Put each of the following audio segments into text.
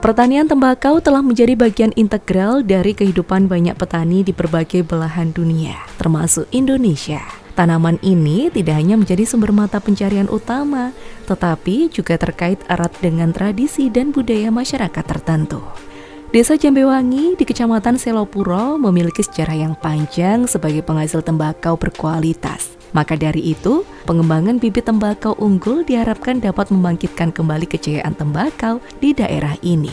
Pertanian tembakau telah menjadi bagian integral dari kehidupan banyak petani di berbagai belahan dunia, termasuk Indonesia. Tanaman ini tidak hanya menjadi sumber mata pencarian utama, tetapi juga terkait erat dengan tradisi dan budaya masyarakat tertentu. Desa Jambewangi di Kecamatan Selopuro memiliki sejarah yang panjang sebagai penghasil tembakau berkualitas. Maka dari itu, pengembangan bibit tembakau unggul diharapkan dapat membangkitkan kembali kejayaan tembakau di daerah ini.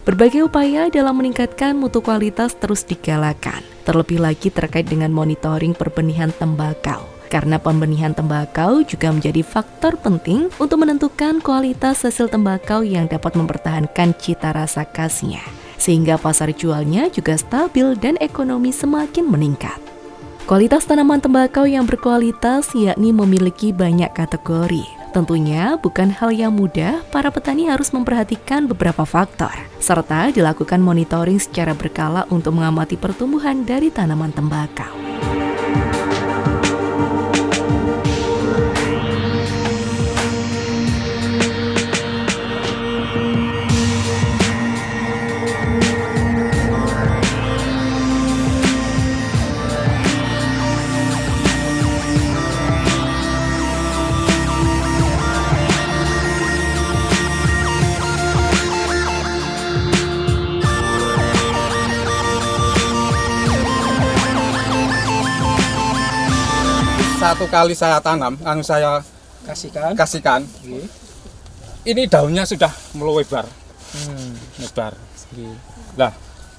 Berbagai upaya dalam meningkatkan mutu kualitas terus digalakan, terlebih lagi terkait dengan monitoring perbenihan tembakau. Karena pembenihan tembakau juga menjadi faktor penting untuk menentukan kualitas hasil tembakau yang dapat mempertahankan cita rasa khasnya, sehingga pasar jualnya juga stabil dan ekonomi semakin meningkat. Kualitas tanaman tembakau yang berkualitas yakni memiliki banyak kategori. Tentunya bukan hal yang mudah, para petani harus memperhatikan beberapa faktor, serta dilakukan monitoring secara berkala untuk mengamati pertumbuhan dari tanaman tembakau. Satu kali saya tanam, saya kasihkan. Ini daunnya sudah mulai lebar. Nah,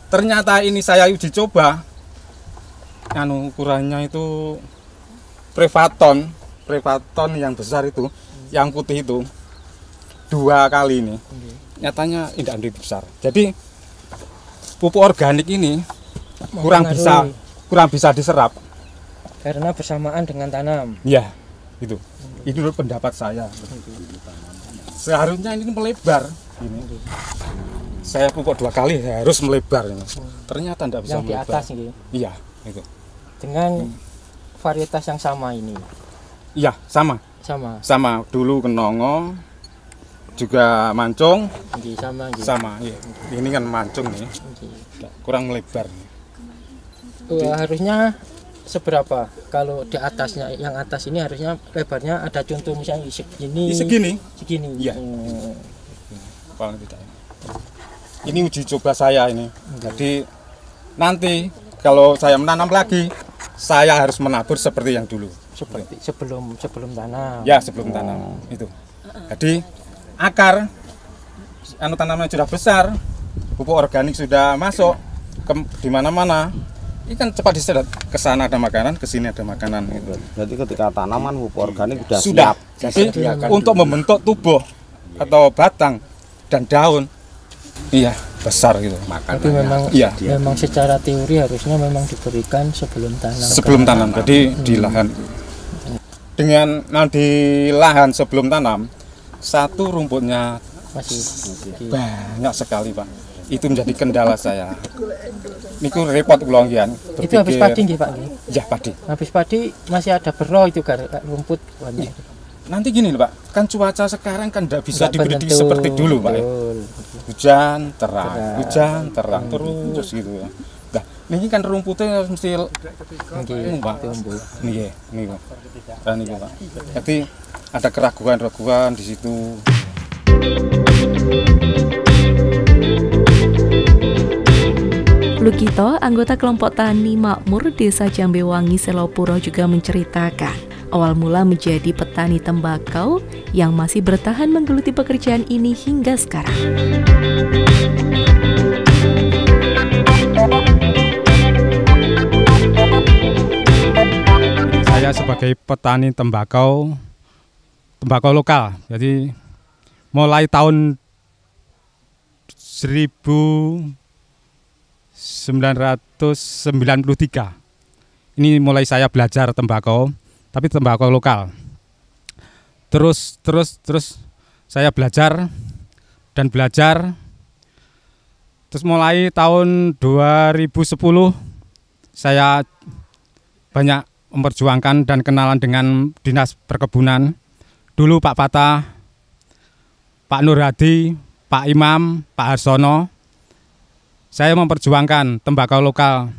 ternyata ini saya uji coba. Ukurannya itu Prevaton yang besar itu, yang putih itu 2 kali ini. Nyatanya tidak besar. Jadi pupuk organik ini kurang bisa diserap. Karena bersamaan dengan tanam. Ya, itu. Itu pendapat saya. Seharusnya ini melebar. Saya pupuk 2 kali harus melebar. Ternyata tidak bisa melebar. Yang di atas ini. Iya, itu. Dengan varietas yang sama ini. Iya, sama. Sama. Dulu Kenongo, juga Mancung. Sama. Iya. Ini kan Mancung nih. Kurang melebar. Harusnya seberapa? Kalau di atasnya, yang atas ini harusnya lebarnya ada contoh misalnya segini. Iya. Ini uji coba saya ini. Jadi nanti kalau saya menanam lagi, saya harus menabur seperti yang dulu. Seperti sebelum tanam. Ya, sebelum tanam itu. Jadi akar tanaman sudah besar, pupuk organik sudah masuk di mana-mana. Ini kan cepat disedot, ke sana ada makanan, ke sini ada makanan gitu. Jadi ketika tanaman pupuk organik sudah siap. Jadi untuk membentuk tubuh atau batang dan daun, iya besar gitu. Tapi memang secara teori harusnya memang diberikan sebelum tanam. Sebelum tanam, jadi di lahan. Dengan di lahan sebelum tanam, satu rumputnya masih banyak sekali, Pak. Itu menjadi kendala saya. Niku repot kula nggih. Itu habis padi nggih, Pak nggih? Ya, padi. Habis padi masih ada bero itu rumput. Nanti gini loh, Pak. Kan cuaca sekarang kan tidak bisa diprediksi seperti dulu, Pak. Hujan terang terus gitu ya. Nah, ini kan rumputnya mesti Pak. Nggih, niku. Dan niku, Pak. Jadi ada keraguan-keraguan di situ. Lukito, anggota kelompok tani makmur Desa Jambewangi Selopuro juga menceritakan awal mula menjadi petani tembakau yang masih bertahan menggeluti pekerjaan ini hingga sekarang. Saya sebagai petani tembakau lokal, jadi mulai tahun 1993 ini mulai saya belajar tembakau, tapi tembakau lokal. Terus saya belajar, terus mulai tahun 2010 saya banyak memperjuangkan dan kenalan dengan Dinas Perkebunan. Dulu Pak Patah, Pak Nur Hadi, Pak Imam, Pak Harsono, saya memperjuangkan tembakau lokal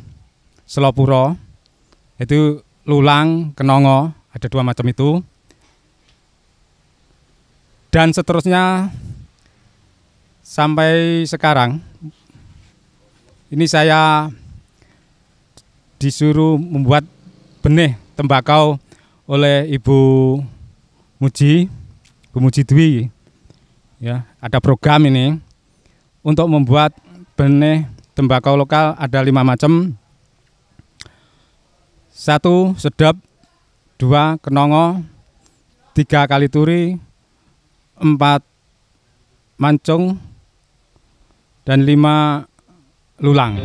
Selopuro, itu lulang, kenongo, ada 2 macam itu. Dan seterusnya sampai sekarang, ini saya disuruh membuat benih tembakau oleh Ibu Muji, Bu Muji Dwi. Ya, ada program ini untuk membuat benih tembakau lokal, ada 5 macam. 1 sedap, 2 kenongo, 3 kalituri, 4 mancung, dan 5 lulang.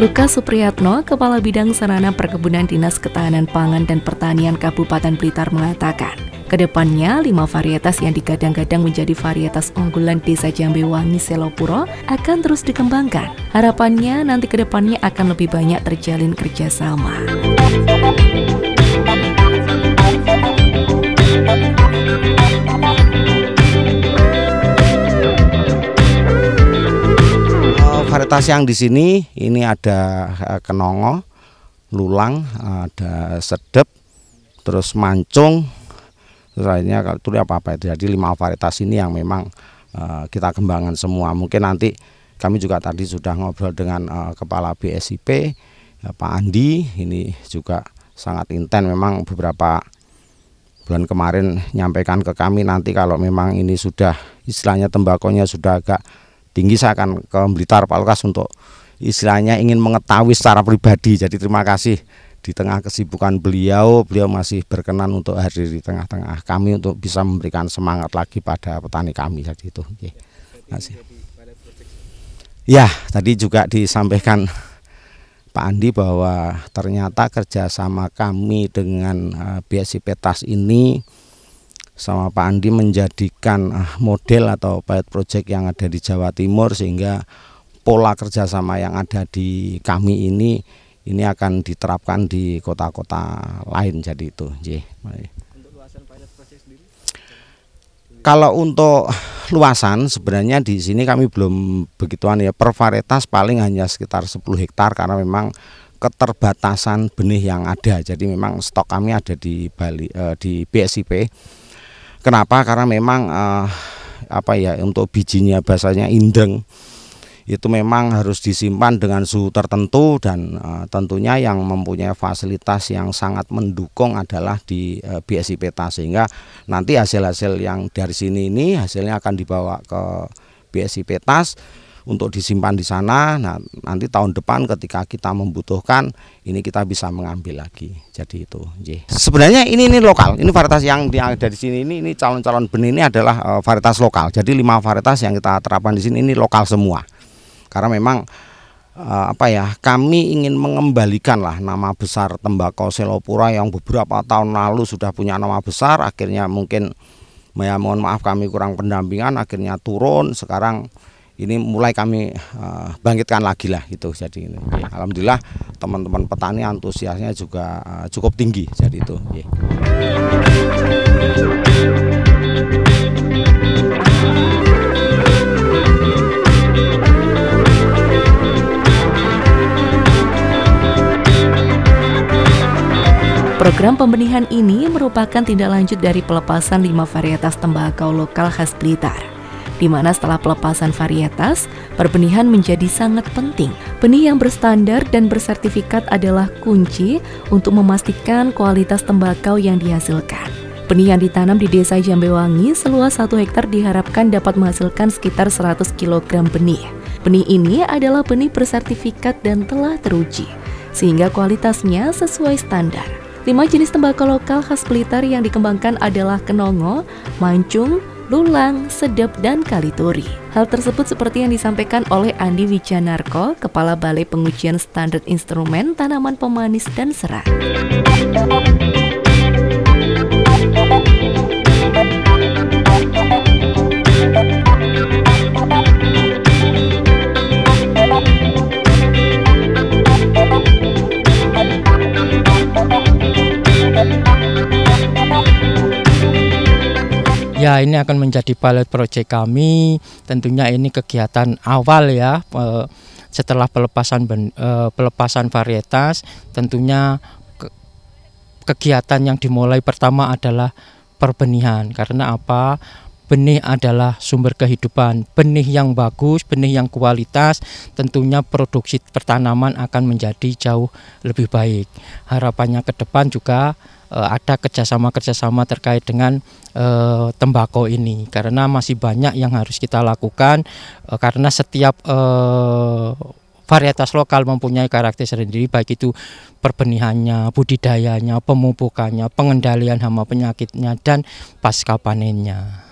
Lukas Supriyatno, Kepala Bidang Sarana Perkebunan Dinas Ketahanan Pangan dan Pertanian Kabupaten Blitar mengatakan, kedepannya 5 varietas yang digadang-gadang menjadi varietas unggulan Desa Jambewangi Selopuro akan terus dikembangkan. Harapannya nanti kedepannya akan lebih banyak terjalin kerjasama. Varietas yang di sini ini ada kenongo, lulang, ada sedep, terus mancung, terus lainnya kalau apa-apa itu. Jadi 5 varietas ini yang memang kita kembangkan semua. Mungkin nanti kami juga tadi sudah ngobrol dengan Kepala BSIP, Pak Andi, ini juga sangat intens. Memang beberapa bulan kemarin nyampaikan ke kami, nanti kalau memang ini sudah istilahnya tembakonya sudah agak tinggi, saya akan ke Blitar Pak Lukas untuk istilahnya ingin mengetahui secara pribadi. Jadi terima kasih di tengah kesibukan beliau masih berkenan untuk hadir di tengah-tengah kami untuk bisa memberikan semangat lagi pada petani kami. Jadi itu. Terima kasih. Ya, tadi juga disampaikan Pak Andi bahwa ternyata kerjasama kami dengan BSIP TAS ini sama Pak Andi menjadikan model atau pilot project yang ada di Jawa Timur, sehingga pola kerjasama yang ada di kami ini akan diterapkan di kota-kota lain. Jadi itu. Untuk luasan pilot project sendiri? Kalau untuk luasan sebenarnya di sini kami belum begituan ya, per varietas paling hanya sekitar 10 hektar karena memang keterbatasan benih yang ada. Jadi memang stok kami ada di Bali, di BSIP. Kenapa? Karena memang untuk bijinya bahasanya indeng itu memang harus disimpan dengan suhu tertentu, dan tentunya yang mempunyai fasilitas yang sangat mendukung adalah di BSIP TAS, sehingga nanti hasil-hasil yang dari sini ini hasilnya akan dibawa ke BSIP TAS untuk disimpan di sana. Nah, nanti tahun depan ketika kita membutuhkan ini kita bisa mengambil lagi. Jadi itu. Sebenarnya ini lokal. Ini varietas yang ada di sini ini calon-calon benih ini adalah varietas lokal. Jadi 5 varietas yang kita terapkan di sini ini lokal semua. Karena memang kami ingin mengembalikan lah nama besar tembakau Selopuro yang beberapa tahun lalu sudah punya nama besar, akhirnya mungkin mohon maaf kami kurang pendampingan, akhirnya turun. Sekarang ini mulai kami bangkitkan lagi lah gitu. Jadi ini, alhamdulillah teman-teman petani antusiasnya juga cukup tinggi. Jadi itu. Program pembenihan ini merupakan tindak lanjut dari pelepasan 5 varietas tembakau lokal khas Blitar, di mana setelah pelepasan varietas, perbenihan menjadi sangat penting. Benih yang berstandar dan bersertifikat adalah kunci untuk memastikan kualitas tembakau yang dihasilkan. Benih yang ditanam di Desa Jambewangi seluas 1 hektar diharapkan dapat menghasilkan sekitar 100 kg benih. Benih ini adalah benih bersertifikat dan telah teruji, sehingga kualitasnya sesuai standar. 5 jenis tembakau lokal khas Blitar yang dikembangkan adalah kenongo, mancung, lulang, sedep, dan kalituri. Hal tersebut seperti yang disampaikan oleh Andi Wijanarko, Kepala Balai Pengujian Standar Instrumen Tanaman Pemanis dan Serat. Ya, ini akan menjadi pilot project kami. Tentunya ini kegiatan awal ya. Setelah pelepasan varietas, tentunya kegiatan yang dimulai pertama adalah perbenihan. Karena apa? Benih adalah sumber kehidupan. Benih yang bagus, benih yang kualitas, tentunya produksi pertanaman akan menjadi jauh lebih baik. Harapannya ke depan juga ada kerjasama terkait dengan tembakau ini, karena masih banyak yang harus kita lakukan, karena setiap varietas lokal mempunyai karakter sendiri, baik itu perbenihannya, budidayanya, pemupukannya, pengendalian hama penyakitnya, dan pasca panennya.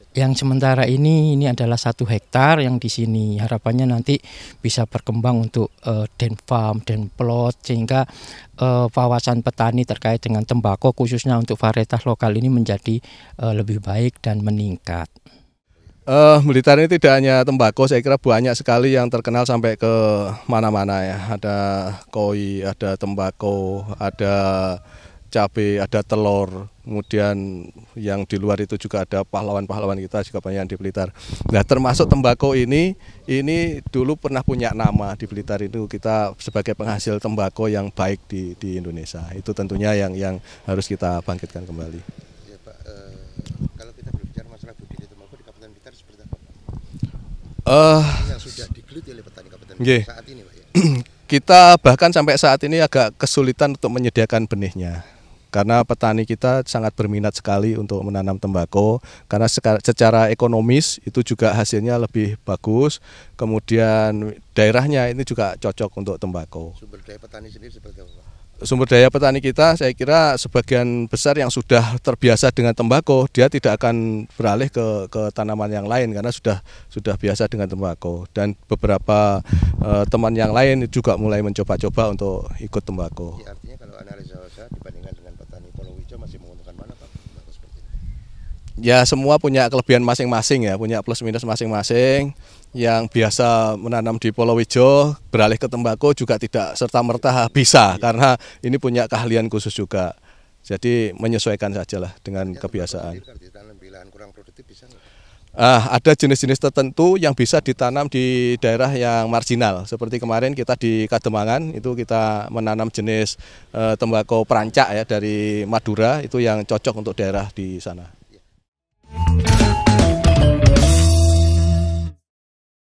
Yang sementara ini adalah 1 hektar yang di sini, harapannya nanti bisa berkembang untuk den farm, den plot, sehingga wawasan petani terkait dengan tembakau khususnya untuk varietas lokal ini menjadi lebih baik dan meningkat. Blitar ini tidak hanya tembakau, saya kira banyak sekali yang terkenal sampai ke mana-mana ya. Ada koi, ada tembakau, ada cabai, ada telur, kemudian yang di luar itu juga ada pahlawan-pahlawan kita juga banyak yang di Blitar. Nah, termasuk tembakau ini dulu pernah punya nama di Blitar, itu kita sebagai penghasil tembakau yang baik di Indonesia. Itu tentunya yang harus kita bangkitkan kembali. Ya, Pak, kalau kita berbicara masalah budidaya tembakau di Kabupaten Blitar seperti apa, Pak? Yang sudah digeluti oleh petani Kabupaten Blitar saat ini, Pak, ya? Kita bahkan sampai saat ini agak kesulitan untuk menyediakan benihnya. Karena petani kita sangat berminat sekali untuk menanam tembakau, karena secara ekonomis itu juga hasilnya lebih bagus, kemudian daerahnya ini juga cocok untuk tembakau. Sumber daya petani sendiri seperti apa, Pak? Sumber daya petani kita, saya kira sebagian besar yang sudah terbiasa dengan tembakau, dia tidak akan beralih ke tanaman yang lain karena sudah biasa dengan tembakau. Dan beberapa teman yang lain juga mulai mencoba-coba untuk ikut tembakau. Ya, artinya kalau analisa saya dibandingkan dengan petani Polowijo masih menguntungkan mana, Pak? Seperti ini. Ya, semua punya kelebihan masing-masing ya, punya plus minus masing-masing. Yang biasa menanam di Polowijo beralih ke tembakau juga tidak serta-merta bisa, karena ini punya keahlian khusus juga. Jadi menyesuaikan sajalah dengan kebiasaan. Ada jenis-jenis tertentu yang bisa ditanam di daerah yang marginal. Seperti kemarin kita di Kademangan itu kita menanam jenis tembakau perancak ya dari Madura, itu yang cocok untuk daerah di sana.